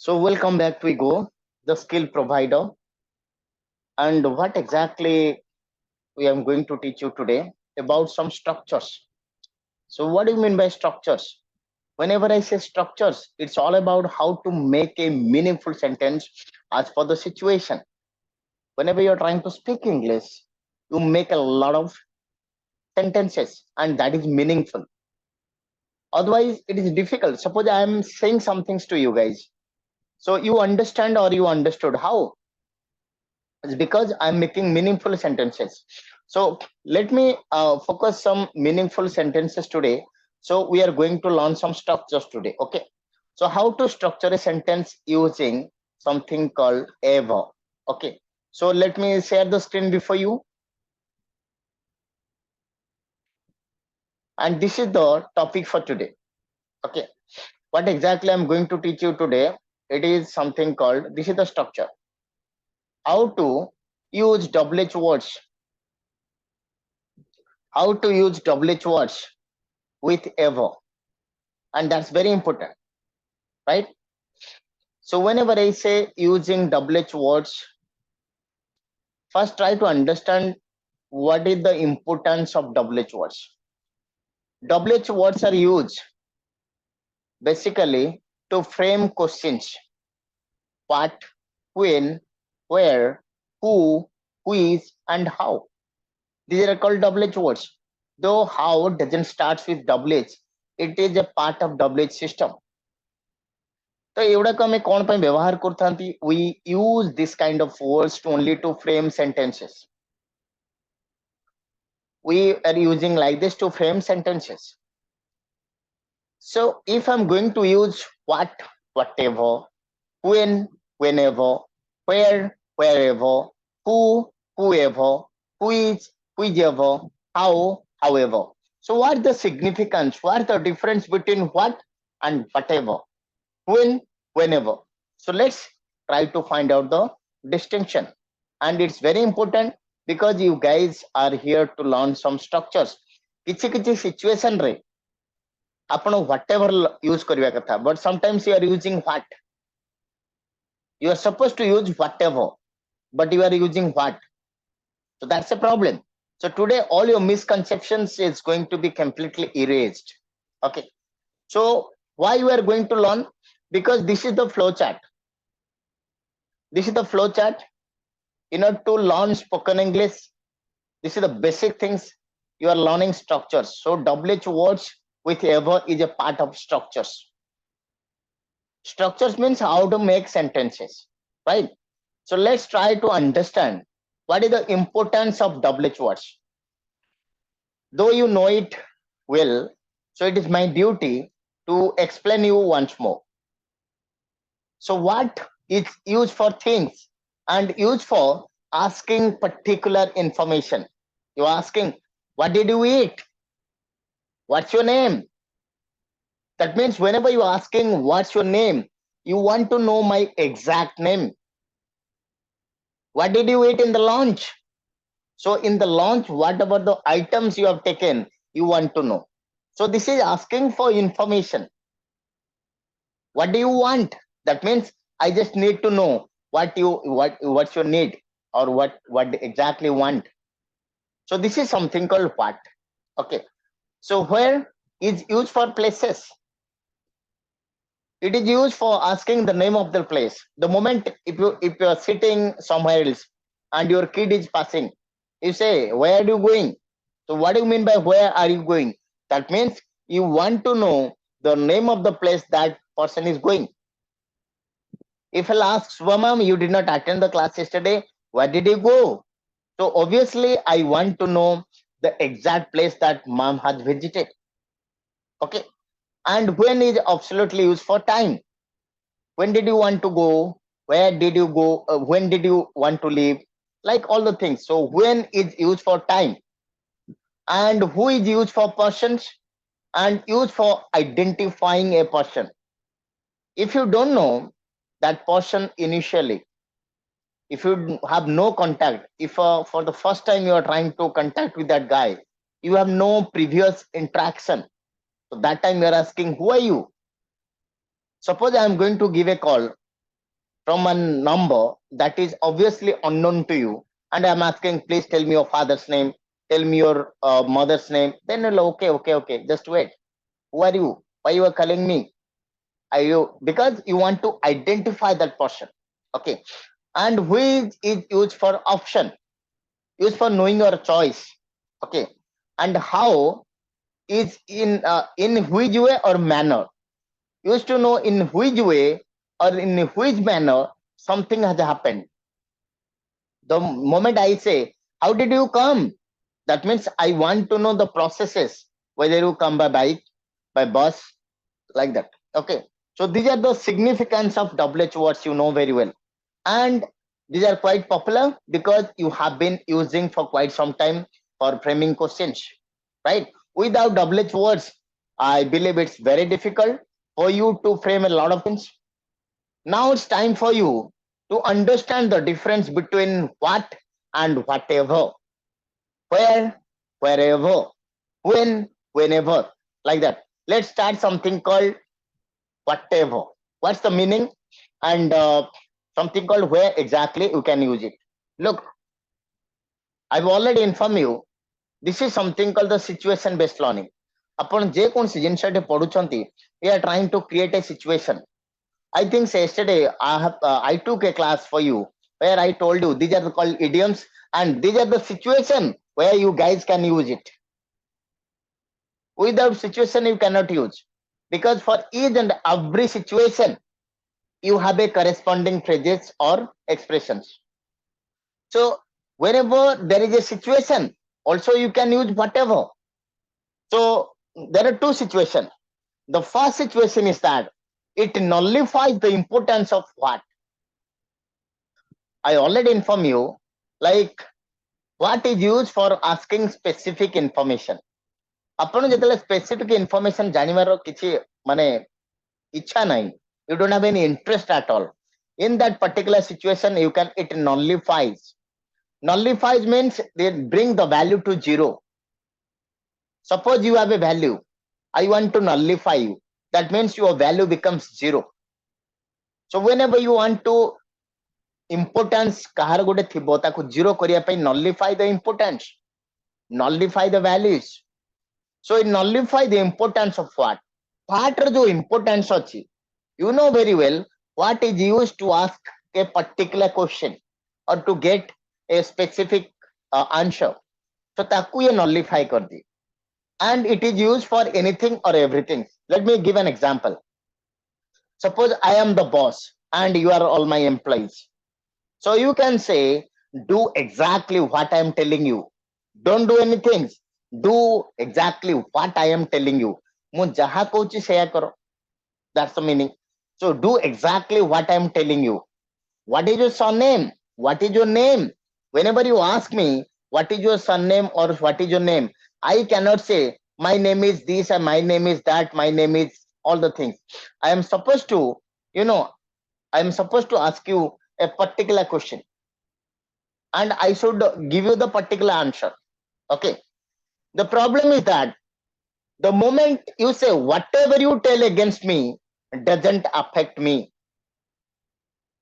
So welcome back to Ego, the skill provider. And what exactly we am going to teach you today about some structures. So what do you mean by structures? Whenever I say structures, it's all about how to make a meaningful sentence as per the situation. Whenever you're trying to speak English, you make a lot of sentences and that is meaningful. Otherwise, it is difficult. Suppose I am saying some things to you guys. So you understand or you understood how? It's because I'm making meaningful sentences. So let me focus some meaningful sentences today. So we are going to learn some structures today. Okay. So how to structure a sentence using something called ever. Okay. So let me share the screen before you. And this is the topic for today. Okay. What exactly I'm going to teach you today? It is something called, this is the structure. How to use WH words. How to use WH words with ever, and that's very important, right? So whenever I say using WH words, first try to understand what is the importance of WH words. WH words are used basically to frame questions: what, when, where, who is, and how. These are called WH words. Though how doesn't start with WH, it is a part of WH system. तो एवढा आम कौन व्यवहार करता we use this kind of words to only to frame sentences we are using like this to frame sentences. So if I'm going to use what, whatever, when, whenever, where, wherever, who, whoever, who is, whichever, how, however, so what's the significance, what's the difference between what and whatever, when, whenever? So let's try to find out the distinction. And it's very important because you guys are here to learn some structures. किसी किसी situation रे आपण whatever use करिया कथा, but sometimes you are using what. You are supposed to use whatever, but you are using what. So that's a problem. So today all your misconceptions is going to be completely erased. Okay. So why you are going to learn? Because this is the flow chart. This is the flow chart. To learn spoken English, this is the basic things. You are learning structures. So WH words with ever is a part of structures. Structures means how to make sentences, right? So let's try to understand what is the importance of WH words. Though you know it well, so it is my duty to explain you once more. So what is used for things and used for asking particular information. You're asking, what did you eat? What's your name? That means whenever you're asking what's your name, you want to know my exact name. What did you eat in the lunch? So in the lunch, whatever the items you have taken, you want to know. So this is asking for information. What do you want? That means I just need to know what's your need or what exactly want. So this is something called what. Okay. So where is used for places. It is used for asking the name of the place. The moment if you are sitting somewhere else and your kid is passing, you say, where are you going? So what do you mean by where are you going? That means you want to know the name of the place that person is going. If I'll ask, Swamam, you did not attend the class yesterday, where did you go? So obviously I want to know the exact place that mom has visited. Okay. And when is absolutely used for time. When did you want to go? Where did you go? When did you want to leave? Like all the things. So when is used for time. And who is used for persons and used for identifying a person. If you don't know that person initially, if you have no contact, if for the first time you are trying to contact with that guy, you have no previous interaction. So that time you are asking, who are you? Suppose I am going to give a call from a number that is obviously unknown to you, and I'm asking, please tell me your father's name, tell me your mother's name, then you'll, okay, just wait. Who are you? Why you are calling me? Are you, because you want to identify that person. Okay. And which is used for option, used for knowing your choice. Okay. And how is in which way or manner, used to know in which way or in which manner something has happened. The moment I say, how did you come? That means I want to know the processes, whether you come by bike, by bus, like that. Okay. So these are the significance of WH words you know very well. And these are quite popular because you have been using for quite some time for framing questions, right? Without WH words, I believe it's very difficult for you to frame a lot of things. Now it's time for you to understand the difference between what and whatever, where, wherever, when, whenever, like that. Let's start something called whatever. What's the meaning? And something called where exactly you can use it. Look, I've already informed you. This is something called the situation based learning. Upon ଯେକୌଣସି ଜିନିଷଟେ ପଢୁଛନ୍ତି, we are trying to create a situation. I think yesterday I took a class for you where I told you these are called idioms, and these are the situation where you guys can use it. Without situation you cannot use, because for each and every situation you have a corresponding phrases or expressions. So whenever there is a situation, also you can use whatever. So there are two situations. The first situation is that it nullifies the importance of what. I already inform you, like what is used for asking specific information. ଆପଣ ଯେତେବେଳେ specific information ଜାଣିବାର କିଛି ମାନେ ଇଚ୍ଛା ନାହିଁ, you don't have any interest at all, in that particular situation you can, it nullifies. Nullifies means they bring the value to zero. Suppose you have a value, I want to nullify you, that means your value becomes zero. So whenever you want to importance କାହାର ଗୋଟେ ଥିବ ତାକୁ zero କରିବା ପାଇଁ nullify the importance, nullify the values. So it nullify the importance of what ର ଯୋଉ importance ଅଛି, you know very well what is used to ask a particular question or to get a specific answer. So ତାକୁ ये nullify କରିଦିଏ, and it is used for anything or everything. Let me give an example. Suppose I am the boss and you are all my employees. So you can say, do exactly what I am telling you. Don't do anything. Do exactly what I am telling you. ମୁଁ ଯାହା କହୁଛି ସେଇଆ କର. That's the meaning. So do exactly what I am telling you. What is your surname? What is your name? Whenever you ask me, what is your surname or what is your name, I cannot say, my name is this and my name is that, my name is all the things. I am supposed to, I am supposed to ask you a particular question, and I should give you the particular answer. Okay. The problem is that the moment you say whatever you tell against me doesn't affect me.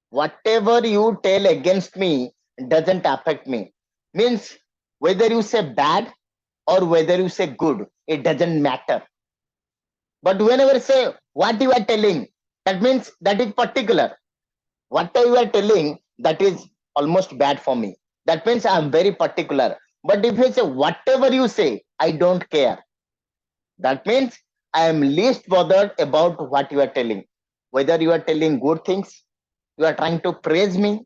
Whatever you tell against me doesn't affect me. Means whether you say bad or whether you say good, it doesn't matter. But whenever you say what you are telling, that means that is particular. What you are telling, that is almost bad for me. That means I am very particular. But if you say whatever you say, I don't care. That means I am least bothered about what you are telling. Whether you are telling good things, you are trying to praise me,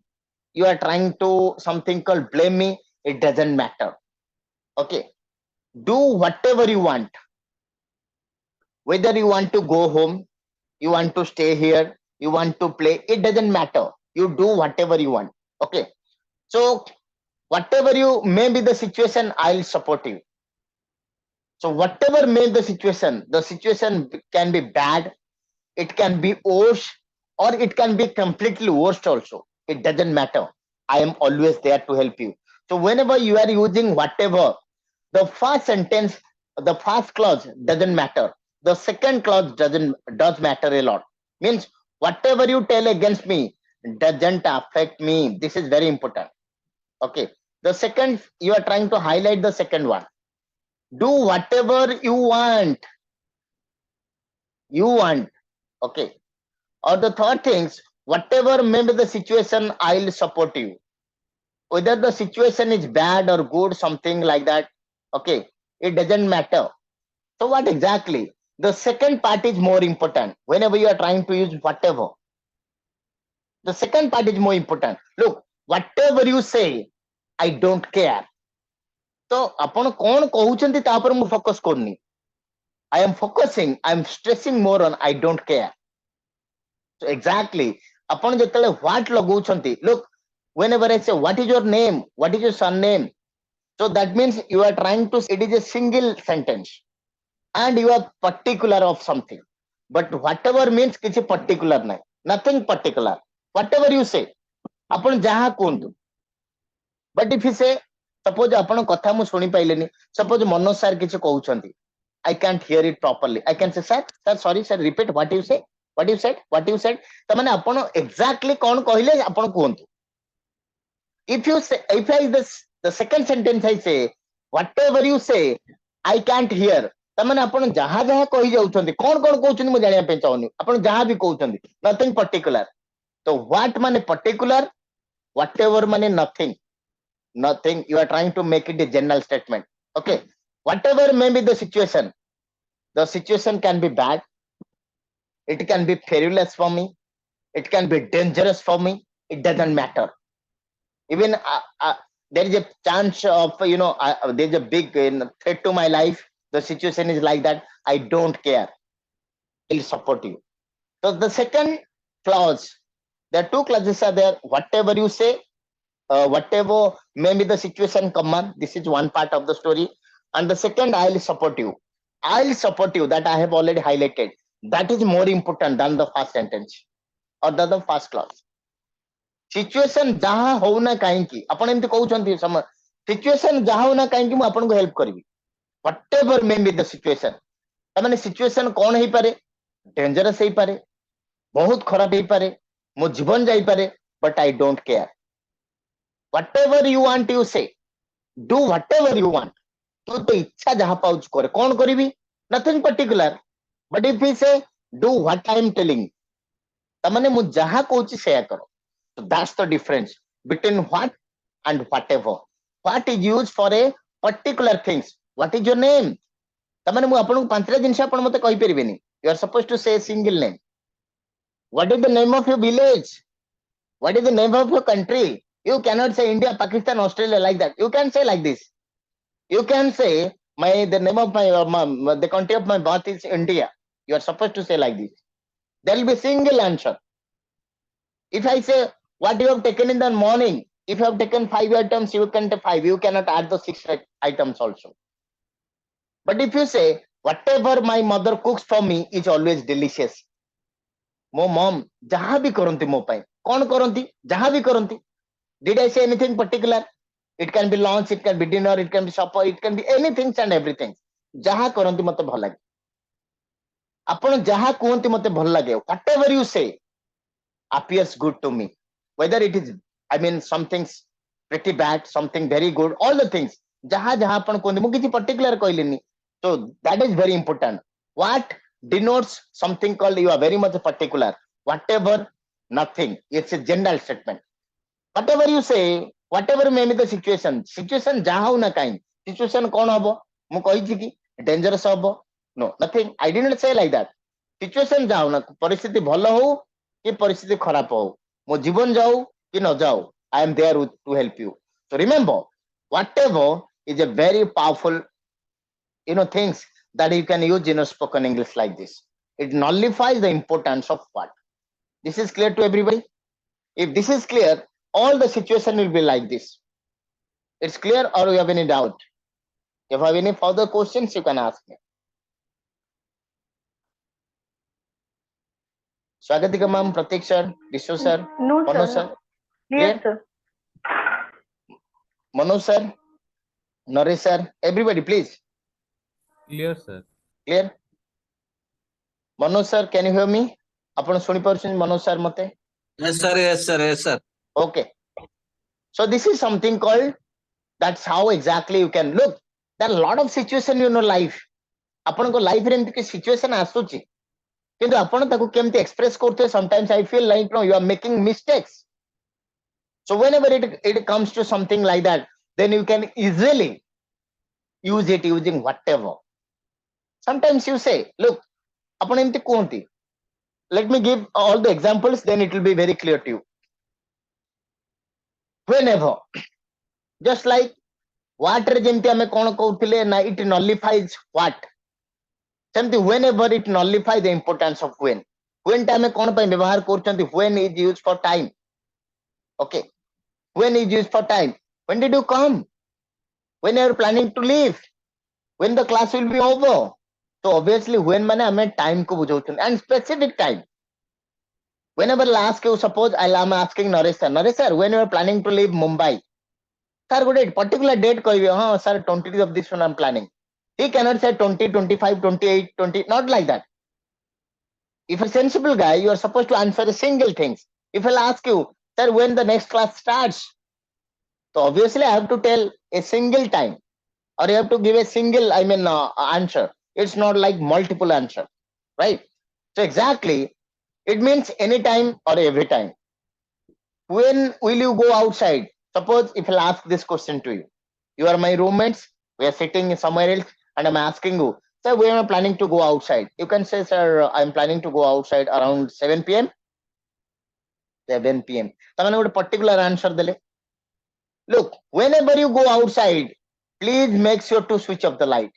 you are trying to something called blame me, it doesn't matter. Okay. Do whatever you want. Whether you want to go home, you want to stay here, you want to play, it doesn't matter. You do whatever you want. Okay. So whatever you may be the situation, I'll support you. So whatever may the situation can be bad, it can be worse, or it can be completely worst also. It doesn't matter. I am always there to help you. So whenever you are using whatever, the first sentence, the first clause doesn't matter. The second clause does matter a lot. Means whatever you tell against me doesn't affect me. This is very important. Okay. The second, you are trying to highlight the second one. Do whatever you want. You want. Okay. Or the third things, whatever may be the situation, I'll support you. Whether the situation is bad or good, something like that. Okay. It doesn't matter. So what exactly? The second part is more important. Whenever you are trying to use whatever, the second part is more important. Look, whatever you say, I don't care. So ଆପଣ କଣ କହୁଛନ୍ତି ତା ଉପରେ ମୁଁ focus କରୁନି. I am focusing, I am stressing more on I don't care. So exactly, ଆପଣ ଯେତେବେଳେ what ଲଗାଉଛନ୍ତି, look, whenever I say what is your name, what is your surname, so that means you are trying to, it is a single sentence and you are particular of something. But whatever means କିଛି particular ନାହିଁ, nothing particular. Whatever you say, ଆପଣ ଯାହା କୁହନ୍ତୁ. But if you say, suppose ଆପଣ କଥା ମୁଁ ଶୁଣି ପାଇଲେନି, suppose ମନୋଜ ସାର୍ କିଛି କହୁଛନ୍ତି, I can't hear it properly. I can say, sir, sorry, sir, repeat what you say, what you said. ତା ମାନେ ଆପଣ exactly କଣ କହିଲେ ଆପଣ କୁହନ୍ତୁ. If you say, if I the second sentence I say, whatever you say, I can't hear. ତା ମାନେ ଆପଣ ଯାହା ଯାହା କହି ଯାଉଛନ୍ତି, କଣ କଣ କହୁଛନ୍ତି ମୁଁ ଜାଣିବା ପାଇଁ ଚାହୁଁନି. ଆପଣ ଯାହା ବି କହୁଛନ୍ତି, nothing particular. So what ମାନେ particular, whatever ମାନେ nothing. Nothing, you are trying to make it a general statement. Okay, whatever may be the situation can be bad, it can be perilous for me, it can be dangerous for me, it doesn't matter. Even there is a chance of, there's a big threat to my life, the situation is like that, I don't care, I'll support you. So the second clause, there are two clauses are there. Whatever you say, whatever may be the situation command, this is one part of the story. And the second, I'll support you, that I have already highlighted, that is more important than the first sentence or the first clause. Situation jaha houna kahinki apan emti कहउछन्ती some situation jaha houna kahinki mu apan ko help karibi, whatever may be the situation. ta mane situation kon hei pare, dangerous hei pare, बहुत खराब hei pare, mo जीवन जाई pare, but I don't care. Whatever you want, you say, do whatever you want. तू तो इच्छा जहां pouch करे, कौन करिबी, nothing particular. But if we say, do what I am telling, तमने मु जहां कहूची सेया करो. So that's the difference between what and whatever. What is used for a particular things. What is your name? तमने मु आपन पांचटा जिंस आपन मते कहि परिबेनी. You are supposed to say a single name. What is the name of your village? What is the name of your country? You cannot say India, Pakistan, Australia like that. You can say like this. You can say the name of the country of my birth is India. You are supposed to say like this. There will be single answer. If I say what you have taken in the morning, if you have taken 5 items, you can take 5. You cannot add the 6 items also. But if you say whatever my mother cooks for me is always delicious. Mo mom jaha bhi karanti mo pai. Kon karanti? Jaha bhi karanti. Did I say anything particular? It can be lunch, it can be dinner, it can be supper, it can be anything and everything. Jaha karanti mate bhal lage. Apan jaha kuhanti mate bhal lage. Whatever you say appears good to me. Whether it is, I mean, something's pretty bad, something very good, all the things. Jaha jaha apan kuhanti, mu kichi particular कहलिनी. So that is very important. What denotes something called you are very much particular. Whatever, nothing. It's a general statement. Whatever you say, whatever may be the situation jaha ho na kain, situation kon hobo, mu kahichi ki dangerous hobo, no, nothing. I didn't say like that. Situation jaha ho na, paristhiti bhalo ho ki paristhiti kharap ho, mo जीवन जाओ कि न जाओ, I am there to help you. So remember, whatever is a very powerful things that you can use in a spoken English like this. It nullifies the importance of what. This is clear to everybody? If this is clear, all the situation will be like this. It's clear, or you have any doubt? If you have any further questions, you can ask me. Swagatika ma'am, Pratik sir, Vishnu sir, No, Manu sir. sir. Yes, Clear? sir. Manu sir, Naresh sir, everybody please. Clear, sir. Clear? Manu sir, can you hear me? ଆପଣ ଶୁଣି ପାରୁଛନ୍ତି Manoj sir ମତେ? Yes, sir. Yes, sir. Yes, sir. Okay. So this is something called, that's how exactly you can look. There are a lot of situation life. ଆପଣଙ୍କ ଲାଇଫରେ ଏମିତି କି situation ଆସୁଛି କିନ୍ତୁ ଆପଣ ତାକୁ କେମିତି ଏକ୍ସପ୍ରେସ କରୁଥିବେ sometimes I feel like no, you are making mistakes. So whenever it comes to something like that, then you can easily use it using whatever. Sometimes you say, look, ଆପଣ ଏମିତି କୁହନ୍ତି. Let me give all the examples, then it will be very clear to you. Whenever, just like water ଯେମିତି ଆମେ କଣ କହୁଥିଲେ ନା it nullifies what, ସେମିତି whenever it nullify the importance of when ଟା ଆମେ କଣ ପାଇଁ ବ୍ୟବହାର କରୁଛନ୍ତି, when is used for time. Okay, when is used for time, when did you come, when you are planning to leave, when the class will be over. So obviously when ମାନେ ଆମେ time କୁ ବୁଝଉଛନ୍ତି and specific time. Whenever I ask you, suppose I'm asking Naresh sir, when you are planning to leave Mumbai, sir ଗୋଟେ particular date କହିବେ, ହଁ sir 20th of this one I'm planning. He cannot say 20, 25, 28, 20, not like that. If a sensible guy, you are supposed to answer a single things. If I'll ask you, sir, when the next class starts, so obviously I have to tell a single time, or you have to give a single, answer. It's not like multiple answer, right? So exactly, it means anytime or every time. When will you go outside? Suppose if I'll ask this question to you, you are my roommates, we are sitting somewhere else, and I'm asking you, sir, we are planning to go outside. You can say, sir, I'm planning to go outside around 7 p.m. 7 p.m. ତାମାନେ ଗୋଟେ particular answer ଦେଲେ. Look, whenever you go outside, please make sure to switch off the light.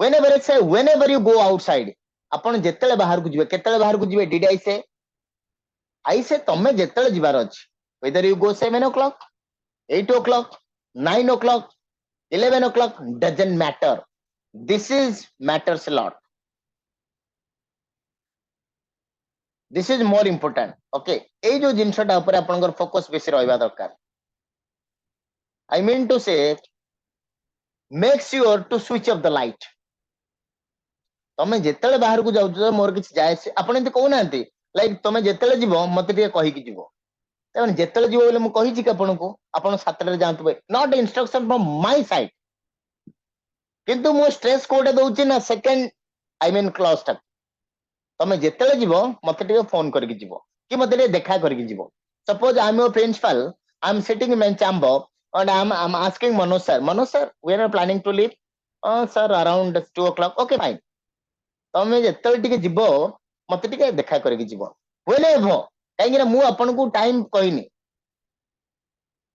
Whenever I say whenever you go outside, ଆପଣ ଯେତେବେଳେ ବାହାରକୁ ଯିବେ, କେତେବେଳେ ବାହାରକୁ ଯିବେ, did I say ତମେ ଯେତେବେଳେ ଯିବାର ଅଛି, whether you go 7 o'clock, 8 o'clock, 9 o'clock, 11 o'clock, doesn't matter. This is matters a lot. This is more important. Okay, ଏଇ ଯୋଉ ଜିନିଷଟା ଉପରେ ଆପଣଙ୍କର ଫୋକସ ବେଶୀ ରହିବା ଦରକାର. I mean to say, make sure to switch off the light. ତମେ ଯେତେବେଳେ ବାହାରକୁ ଯାଉଛ ମୋର କିଛି ଯାଏ, ଆପଣ ଏମିତି କହୁନାହାନ୍ତି ଲାଇକ ତମେ ଯେତେବେଳେ ଯିବ ମତେ ଟିକେ କହିକି ଯିବ, ତାମାନେ ଯେତେବେଳେ ଯିବ ବୋଲି ମୁଁ କହିଛି କି ଆପଣଙ୍କୁ ଆପଣ 7ଟାରେ ଯାଆନ୍ତୁ, not instruction from my side, କିନ୍ତୁ ମୁଁ ଷ୍ଟ୍ରେସ୍ କୋଉଟା ଦଉଛି ନା ସେକେଣ୍ଡ କ୍ଲଜ ଟା, ତମେ ଯେତେବେଳେ ଯିବ ମତେ ଟିକେ ଫୋନ କରିକି ଯିବ କି ମତେ ଟିକେ ଦେଖା କରିକି ଯିବ. Suppose I'm your principal, I'm sitting in my chamber and I'm asking Manoj sir, we are planning to leave, sir around 2 o'clock. Okay, fine. ତମେ ଯେତେବେଳେ ଟିକେ ଯିବ ମତେ ଟିକେ ଦେଖା କରିକି ଯିବ, whenever, କାହିଁକି ନା ମୁଁ ଆପଣଙ୍କୁ ଟାଇମ କହିନି.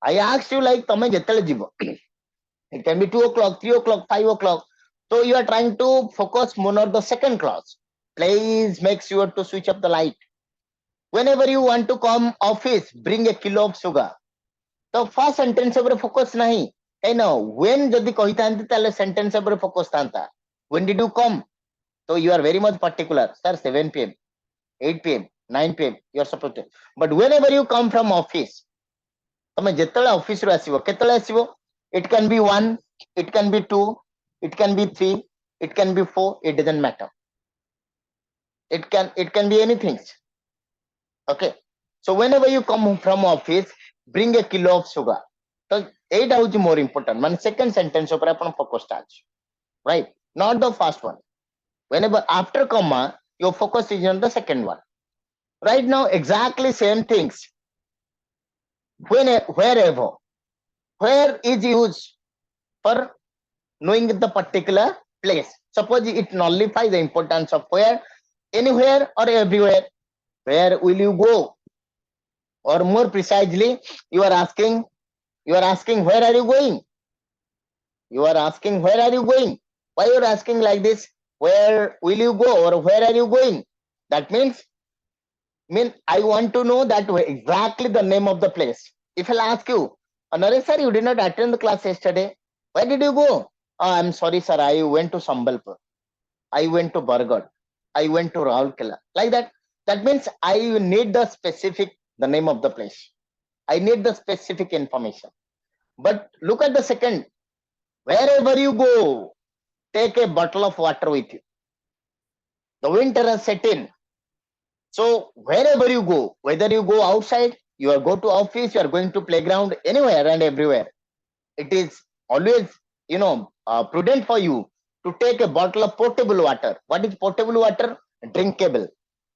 I asked you like ତମେ ଯେତେବେଳେ ଯିବ, it can be 2 o'clock, 3 o'clock, 5 o'clock. So you are trying to focus more on the second class. Please make sure to switch up the light. Whenever you want to come office, bring a kilo of sugar. तो first sentence ଉପରେ focus ନାହିଁ, କାହିଁକି ନା when ଯଦି କହିଥାନ୍ତି ତାହେଲେ sentence ଉପରେ focus ଥାନ୍ତା. When did you come? So you are very much particular, sir 7 p.m, 8 p.m, 9 p.m, you are supposed to. But whenever you come from office, ତମେ ଯେତେବେଳେ ଅଫିସରୁ ଆସିବ, କେତେବେଳେ ଆସିବ, it can be 1, it can be 2, it can be 3, it can be 4, it doesn't matter. It can be anything. Okay, so whenever you come from office, bring a kilo of sugar. So এইଟା ହଉଛି more important, ମାନେ second sentence ଉପରେ ଆପଣ focus ଟା ଅଛି, right? Not the first one. Whenever after comma, your focus is on the second one. Right now, exactly same things. Wherever, where is used for knowing the particular place. Suppose it nullifies the importance of where, anywhere or everywhere. Where will you go? Or more precisely, you are asking where are you going? You are asking where are you going? Why you are asking like this? Where will you go or where are you going? That means I want to know that exactly the name of the place. If I'll ask you, Naresh sir, you did not attend the class yesterday, where did you go? Oh, I'm sorry sir, I went to Sambalpur, I went to Bargarh, I went to Raulkela, like that. That means I need the specific, the name of the place, I need the specific information. But look at the second, wherever you go, take a bottle of water with you. The winter has set in, So wherever you go, whether you go outside, you are go to office, you are going to playground, anywhere and everywhere, it is always prudent for you to take a bottle of potable water. What is potable water? Drinkable.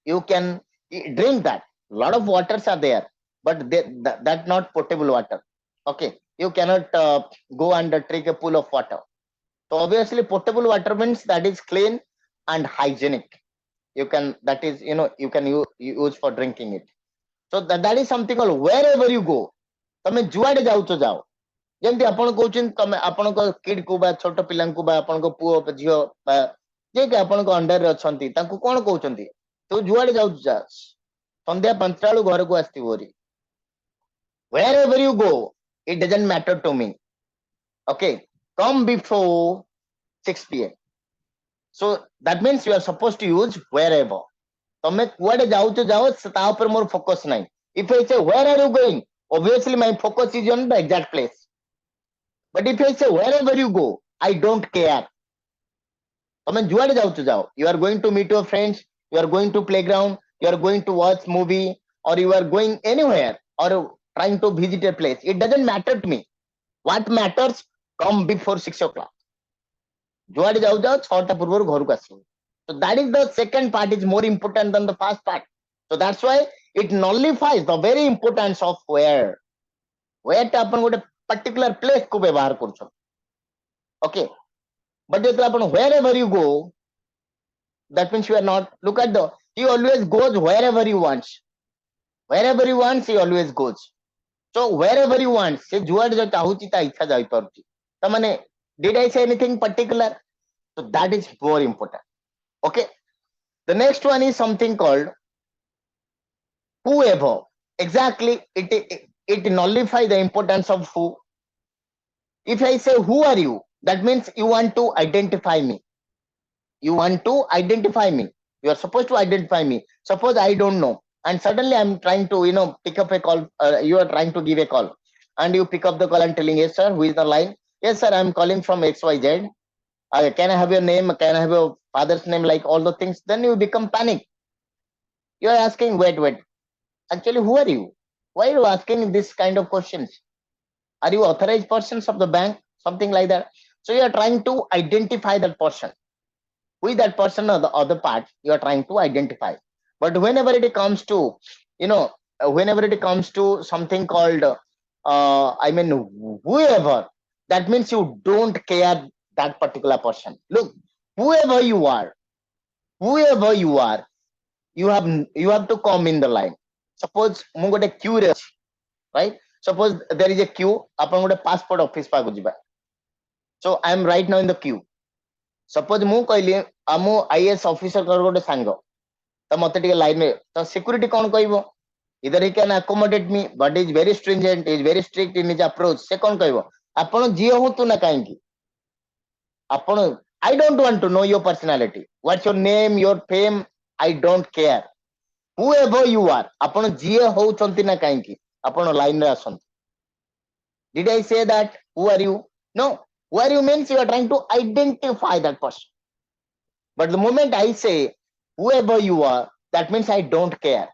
You can drink that. A lot of waters are there, but that not potable water. Okay, you cannot go and drink a pool of water. So obviously potable water means that is clean and hygienic. You can, that is, you can use for drinking it. So that is something called wherever you go, ତମେ ଯୁଆଡେ ଯାଉଛ ଯାଅ, ଯେମିତି ଆପଣ କହୁଛନ୍ତି ତମେ ଆପଣଙ୍କ kid କୁ ବା ଛୋଟ ପିଲାଙ୍କୁ ବା ଆପଣଙ୍କ ପୁଅ ଝିଅ ବା ଯିଏକି ଆପଣଙ୍କ ଅଣ୍ଡରରେ ଅଛନ୍ତି ତାଙ୍କୁ କଣ କହୁଛନ୍ତି, ତୁ ଯୁଆଡେ ଯାଉଛୁ ଯା, ସନ୍ଧ୍ୟା 5ଟା ବେଳୁ ଘରକୁ ଆସିଥିବୁ ବୋଲି, wherever you go, it doesn't matter to me. Okay, come before 6 p.m. So that means you are supposed to use wherever. ତମେ କୁଆଡେ ଯାଉଛ ଯାଅ, ତା ଉପରେ ମୋର ଫୋକସ ନାହିଁ. If I say where are you going, obviously my focus is on the exact place. But if I say wherever you go, I don't care. ତମେ ଯୁଆଡେ ଯାଉଛ ଯାଅ, you are going to meet your friends, you are going to playground, you are going to watch movie, or you are going anywhere, or trying to visit a place, it doesn't matter to me. What matters, come before 6 o'clock. ଯୁଆଡେ ଯାଉ ଯାଅ 6ଟା ପୂର୍ବରୁ ଘରକୁ ଆସିବ. So that is the second part is more important than the first part. So that's why it nullifies the very importance of where. Where ଟା ଆପଣ ଗୋଟେ particular place କୁ ବ୍ୟବହାର କରୁଛ. Okay, but ଯେତେବେଳେ ଆପଣ wherever you go, that means you are not, look at the, he always goes wherever he wants. Wherever he wants, he always goes. So wherever you want, ସେ ଯୁଆଡେ ଚାହୁଛି ତା ଇଚ୍ଛା ଯାଇପାରୁଛି. ତା ମାନେ, did I say anything particular? So that is more important. Okay, the next one is something called whoever. Exactly, it nullifies the importance of who. If I say who are you, that means you want to identify me. You want to identify me. You are supposed to identify me. Suppose I don't know, and suddenly I'm trying to pick up a call. You are trying to give a call, and you pick up the call and telling, yes sir, who is the line? Yes sir, I'm calling from XYZ. Can I have your name? Can I have your father's name? Like all the things. Then you become panic. You are asking, wait. Actually, who are you? Why are you asking this kind of questions? Are you authorized persons of the bank? Something like that. So you are trying to identify that person. Who is that person or the other part you are trying to identify. But whenever it comes to, whenever it comes to something called, I mean, whoever, that means you don't care that particular person. Look, whoever you are, whoever you have to come in the line. Suppose ମୁଁ ଗୋଟେ queue ରେ ଅଛି, right? Suppose there is a queue, ଆପଣ ଗୋଟେ passport office ପାଖକୁ ଯିବା. So I am right now in the queue. Suppose ମୁଁ କହିଲି ଆମ IAS officer ଗୋଟେ ସାଙ୍ଗ, ତ ମତେ ଟିକେ ଲାଇନରେ, ତ security କଣ କହିବ? Either he can accommodate me, but is very stringent, is very strict in his approach. ସେ କଣ କହିବ? ଆପଣ ଯିଏ ହୁଅନ୍ତୁ ନା କାହିଁକି, ଆପଣ, I don't want to know your personality. What's your name, your fame? I don't care. Whoever you are, ଆପଣ ଯିଏ ହଉଛନ୍ତି ନା କାହିଁକି, ଆପଣ ଲାଇନରେ ଆସନ୍ତୁ. Did I say that? Who are you? No. Who are you means you are trying to identify that person. But the moment I say whoever you are, that means I don't care.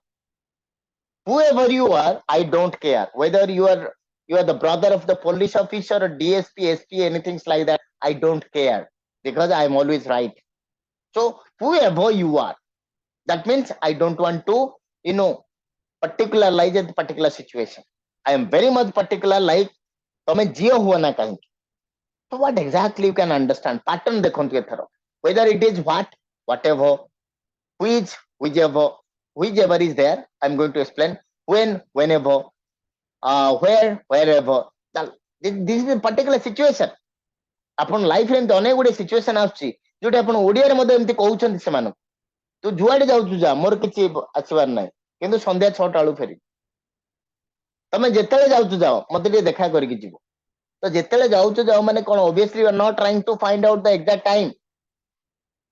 Whoever you are, I don't care. Whether you are the brother of the police officer or DSP, SP, anything like that, I don't care, because I am always right. So whoever you are, that means I don't want to, particularize a particular situation. I am very much particular, like ତମେ ଝିଅ ହୁଅ ନା କାହିଁକି. So what exactly you can understand? Pattern ଦେଖନ୍ତୁ ଏଥର. Whether it is what, whatever, which, whichever is there, I'm going to explain. When, whenever, where, wherever. This is a particular situation. ଆପଣ ଲାଇଫରେ ଏମିତି ଅନେକ ଗୁଡ଼ିଏ ସିଚୁଏସନ ଆସୁଛି ଯୋଉଠି ଆପଣ ଓଡିଆରେ ମଧ୍ୟ ଏମିତି କହୁଛନ୍ତି ସେମାନଙ୍କୁ, ତୁ ଯୁଆଡେ ଯାଉଛୁ ଯା, ମୋର କିଛି ଆସିବାର ନାହିଁ, କିନ୍ତୁ ସନ୍ଧ୍ୟା 6ଟା ବେଳୁ ଫେରି, ତମେ ଯେତେବେଳେ ଯାଉଛୁ ଯାଅ, ମତେ ଟିକେ ଦେଖା କରିକି ଯିବ. ତ ଯେତେବେଳେ ଯାଉଛ ଯାଅ ମାନେ କଣ, obviously you are not trying to find out the exact time.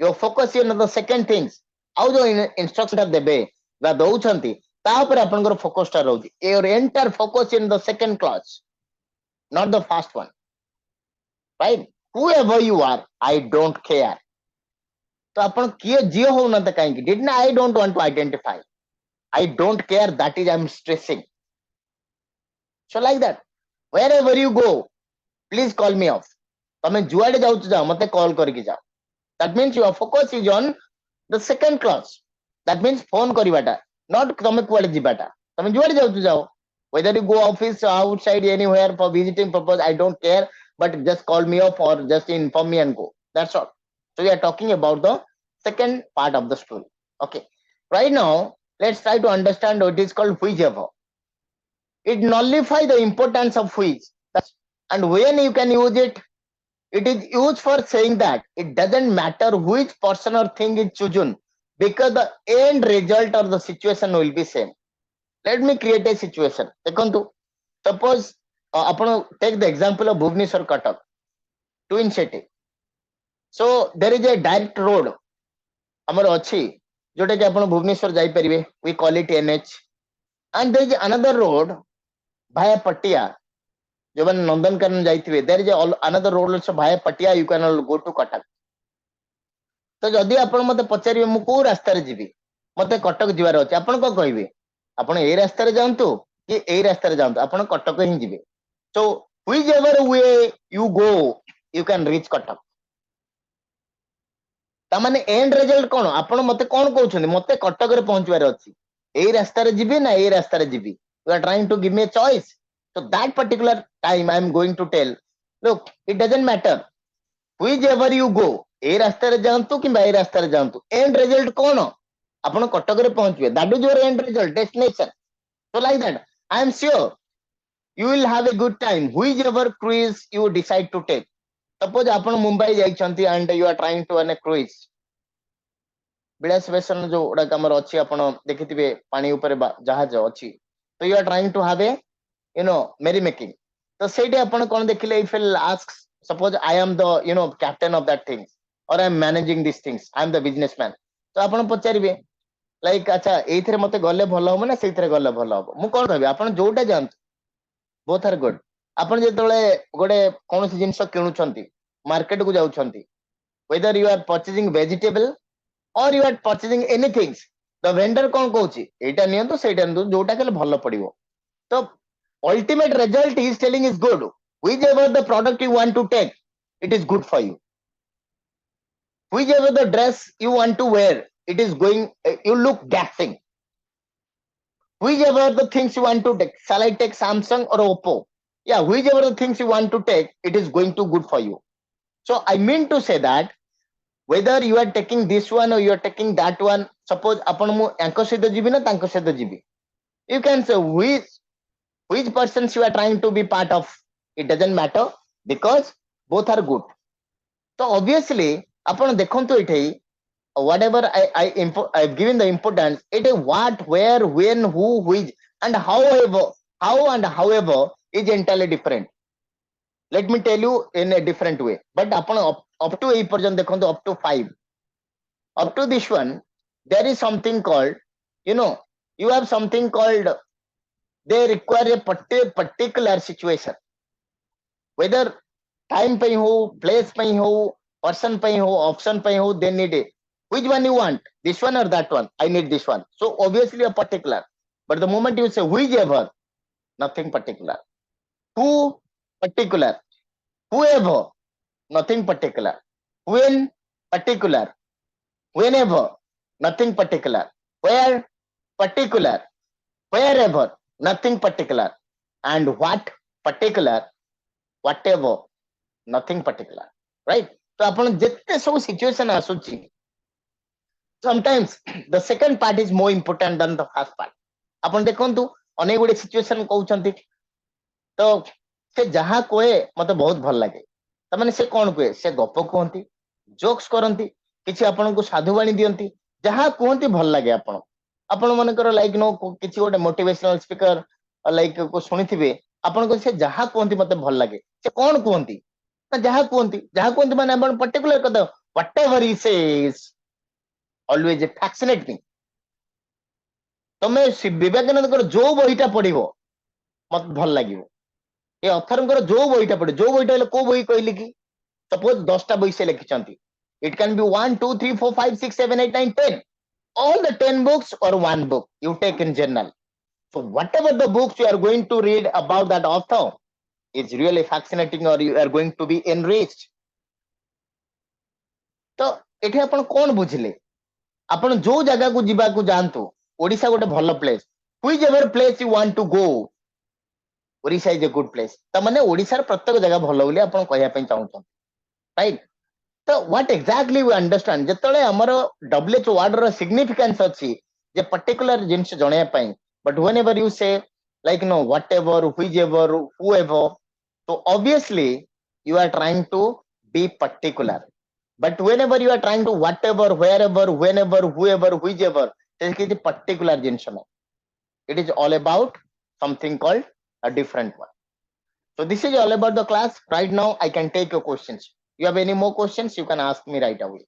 Your focus in the second things. ଆଉ ଯୋଉ instruction ଟା ଦେବେ ବା ଦଉଛନ୍ତି ତା ଉପରେ ଆପଣଙ୍କର focus ଟା ରହୁଛି. Your entire focus in the second clause, not the first one. Right? Whoever you are, I don't care. ତ ଆପଣ କିଏ ଝିଅ ହଉନାହାନ୍ତି କାହିଁକି? Did not, I don't want to identify. I don't care, that is I'm stressing. So like that, wherever you go, please call me off. ତମେ ଯୁଆଡେ ଯାଉଛ ଯାଅ ମତେ କଲ୍ କରିକି ଯାଅ. That means your focus is on the second clause. That means phone କରିବାଟା, not ତମେ କୁଆଡେ ଯିବାଟା. ତମେ ଯୁଆଡେ ଯାଉଛ ଯାଅ. Whether you go office, outside, anywhere for visiting purpose, I don't care. But just call me up or just inform me and go. That's all. So we are talking about the second part of the story. Okay. Right now, let's try to understand what is called whichever. It nullifies the importance of which. And when you can use it, it is used for saying that it doesn't matter which person or thing is chosen because the end result or the situation will be same. Let me create a situation. ଦେଖନ୍ତୁ, suppose ଆପଣ take the example of Bhubaneswar Cuttack, twin city. So there is a direct road ଆମର ଅଛି ଯୋଉଟା କି ଆପଣ ଭୁବନେଶ୍ୱର ଯାଇପାରିବେ. We call it NH. And there is another road via Patia. ଯୋଉମାନେ ନନ୍ଦନକାନନ ଯାଇଥିବେ, there is another road also via Patia, you can go to Cuttack. ତ ଯଦି ଆପଣ ମତେ ପଚାରିବେ ମୁଁ କୋଉ ରାସ୍ତାରେ ଯିବି, ମତେ କଟକ ଯିବାର ଅଛି, ଆପଣ କଣ କହିବେ? ଆପଣ ଏଇ ରାସ୍ତାରେ ଯାଆନ୍ତୁ କି ଏଇ ରାସ୍ତାରେ ଯାଆନ୍ତୁ, ଆପଣ କଟକ ହିଁ ଯିବେ. So whichever way you go, you can reach Cuttack. ତାମାନେ end result କଣ? ଆପଣ ମତେ କଣ କହୁଛନ୍ତି? ମତେ କଟକରେ ପହଞ୍ଚିବାର ଅଛି, ଏଇ ରାସ୍ତାରେ ଯିବି ନା ଏଇ ରାସ୍ତାରେ ଯିବି? You are trying to give me a choice. So that particular time I am going to tell, look, it doesn't matter whichever you go, ଏଇ ରାସ୍ତାରେ ଯାଆନ୍ତୁ କିମ୍ବା ଏଇ ରାସ୍ତାରେ ଯାଆନ୍ତୁ, end result କଣ? ଆପଣ କଟକରେ ପହଞ୍ଚିବେ. That is your end result, destination. So like that, I am sure you will have a good time whichever cruise you decide to take. Suppose ଆପଣ ମୁମ୍ବାଇ ଯାଇଛନ୍ତି and you are trying to on a cruise. ବିଳାସ ବେସନ ଯୋଉ ଗୁଡାକ ଆମର ଅଛି ଆପଣ ଦେଖିଥିବେ, ପାଣି ଉପରେ ଜାହାଜ ଅଛି. So you are trying to have a merry making. ତ ସେଇଠି ଆପଣ କଣ ଦେଖିଲେ? If you ask, suppose I am the captain of that thing or I am managing these things, I am the businessman. ତ ଆପଣ ପଚାରିବେ ଲାଇକ୍ ଆଚ୍ଛା ଏଇଥିରେ ମତେ ଗଲେ ଭଲ ହବ ନା ସେଇଥିରେ ଗଲେ ଭଲ ହବ? ମୁଁ କଣ କହିବି? ଆପଣ ଯୋଉଟା ଯାଆନ୍ତୁ, both are good. ଆପଣ ଯେତେବେଳେ ଗୋଟେ କୌଣସି ଜିନିଷ କିଣୁଛନ୍ତି, ମାର୍କେଟ କୁ ଯାଉଛନ୍ତି, whether you are purchasing vegetable or you are purchasing anything, the vendor କଣ କହୁଛି? ଏଇଟା ନିଅନ୍ତୁ ସେଇଟା ନିଅନ୍ତୁ, ଯୋଉଟା କଲେ ଭଲ ପଡିବ. ତ ultimate result he is telling is good. Whichever the product you want to take, it is good for you. Whichever the dress you want to wear, it is going, you look dancing. Whichever the things you want to take, shall I take Samsung or Oppo? Yeah, whichever the things you want to take, it is going to good for you. So I mean to say that whether you are taking this one or you are taking that one, suppose ଆପଣ ମୁଁ ୟାଙ୍କ ସହିତ ଯିବି ନା ତାଙ୍କ ସହିତ ଯିବି, you can say which persons you are trying to be part of, it doesn't matter because both are good. So obviously ଆପଣ ଦେଖନ୍ତୁ ଏଠି whatever I've given the importance, it is what, where, when, who, which, and however, how and however is entirely different. Let me tell you in a different way. But ଆପଣ up to 8 ପର୍ଯ୍ୟନ୍ତ ଦେଖନ୍ତୁ, up to 5. Up to this one, there is something called, you have something called, they require a particular situation. Whether time ପାଇଁ ହଉ, place ପାଇଁ ହଉ, person ପାଇଁ ହଉ, option ପାଇଁ ହଉ, they need it. Which one you want? This one or that one? I need this one. So obviously a particular. But the moment you say whichever, nothing particular. Who? Particular. Whoever? Nothing particular. When? Particular. Whenever? Nothing particular. Where? Particular. Wherever? Nothing particular. And what? Particular. Whatever? Nothing particular. Right? So ଆପଣ ଯେତେ ସବୁ situation ଆସୁଛି, sometimes the second part is more important than the first part. ଆପଣ ଦେଖନ୍ତୁ ଅନେକ ଗୁଡ଼ିଏ situation କହୁଛନ୍ତି, ତ ସେ ଯାହା କହେ ମତେ ବହୁତ ଭଲ ଲାଗେ. ତାମାନେ ସେ କଣ କୁହେ? ସେ ଗପ କୁହନ୍ତି, ଜୋକ୍ସ କରନ୍ତି, କିଛି ଆପଣଙ୍କୁ ସାଧୁବାଣୀ ଦିଅନ୍ତି, ଯାହା କୁହନ୍ତି ଭଲ ଲାଗେ. ଆପଣ ମନେକର ଲାଇକ୍ କିଛି ଗୋଟେ ମୋଟିଭେସନାଲ ସ୍ପିକର ଲାଇକ୍ ଶୁଣିଥିବେ, ଆପଣଙ୍କୁ ସେ ଯାହା କୁହନ୍ତି ମତେ ଭଲ ଲାଗେ. ସେ କଣ କୁହନ୍ତି? ନା ଯାହା କୁହନ୍ତି ମାନେ ଆପଣ ପର୍ଟିକୁଲାର କଥା, whatever he says always fascinate me. ତମେ ବିବେକାନନ୍ଦଙ୍କର ଯୋଉ ବହିଟା ପଢିବ ମତେ ଭଲ ଲାଗିବ. ଏ ଅଥରଙ୍କର ଯୋଉ ବହିଟା ପଢେ, ଯୋଉ ବହିଟା ହେଲେ କୋଉ ବହି କହିଲି କି? ସପୋଜ 10ଟା ବହି ସେ ଲେଖିଛନ୍ତି, it can be 1 2 3 4 5 6 7 8 9 10. all the 10 books or one book you take in general. So whatever the books you are going to read about that author is really fascinating or you are going to be enriched. ତ ଏଠି ଆପଣ କଣ ବୁଝିଲେ? ଆପଣ ଯୋଉ ଜାଗାକୁ ଯିବାକୁ ଯାଆନ୍ତୁ, ଓଡିଶା ଗୋଟେ ଭଲ place, whichever place you want to go, Odisha is a good place. ତା ମାନେ ଓଡିଶାର ପ୍ରତ୍ୟେକ ଜାଗା ଭଲ ବୋଲି ଆପଣ କହିବା ପାଇଁ ଚାହୁଁଛନ୍ତି, ରାଇଟ୍? ତ ହ୍ୱାଟ ଏକ୍ଜାକ୍ଟଲି ୱି ଅଣ୍ଡରଷ୍ଟାଣ୍ଡ, ଯେତେବେଳେ ଆମର WH ୱାର୍ଡର ସିଗ୍ନିଫିକାନ୍ସ ଅଛି ଯେ ପର୍ଟିକୁଲାର ଜିନିଷ ଜଣେଇବା ପାଇଁ, but whenever you say like no whatever, whichever, whoever, so obviously you are trying to be particular. But whenever you are trying to whatever, wherever, whenever, whoever, whichever, there is a particular ଜିନିଷ ନାହିଁ. It is all about something called a different one. So this is all about the class. Right now, I can take your questions. You have any more questions? You can ask me right away.